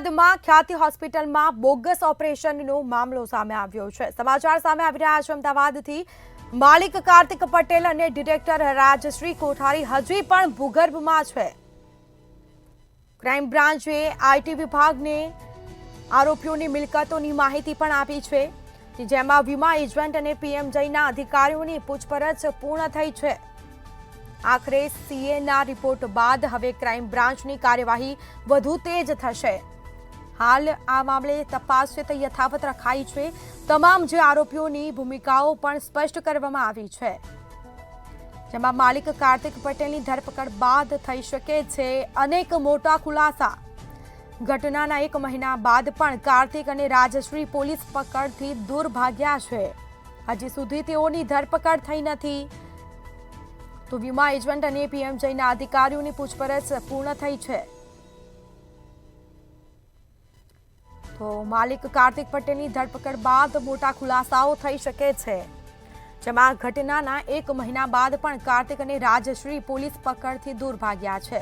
અમદાવાદમાં ખ્યાતિ હોસ્પિટલમાં બોગસ ઓપરેશનનો મામલો સામે આવ્યો છે। સમાચાર સામે આવી રહ્યા છે અમદાવાદથી। માલિક કાર્તિક પટેલ અને ડિરેક્ટર રાજશ્રી કોઠારી હજી પણ ભૂગર્ભમાં છે। ક્રાઇમ બ્રાન્ચે આઈટી વિભાગને આરોપીઓની મિલકતોની માહિતી પણ આપી છે, જેમાં વીમા એજન્ટ અને પીએમજયના અધિકારીઓની પૂછપરછ પૂર્ણ થઈ છે। આખરે સીએના રિપોર્ટ બાદ હવે ક્રાઇમ બ્રાન્ચની કાર્યવાહી વધુ તેજ થશે। હાલ આ મામલે તપાસ યથાવત રખાઈ છે। તમામ જે આરોપીઓની ભૂમિકાઓ પણ સ્પષ્ટ કરવામાં આવી છે, જેમાં માલિક કાર્તિક પટેલની ધરપકડ બાદ થઈ શકે છે અનેક મોટા ખુલાસા। ઘટનાના 1 મહિના બાદ પણ કાર્તિક અને રાજશ્રી પોલીસ પકડથી દૂર ભાગ્યા છે। હજી સુધી તેઓની ધરપકડ થઈ નથી, તો વીમા એજન્ટ અને પીએમજયના અધિકારીઓની પૂછપરછ પૂર્ણ થઈ છે। તો માલિક કાર્તિક પટેલની ધરપકડ બાદ મોટા ખુલાસાઓ થઈ શકે છે, જેમાં ઘટનાના 1 મહિના બાદ પણ કાર્તિક અને રાજશ્રી પોલીસ પકડથી દૂર ભાગ્યા છે।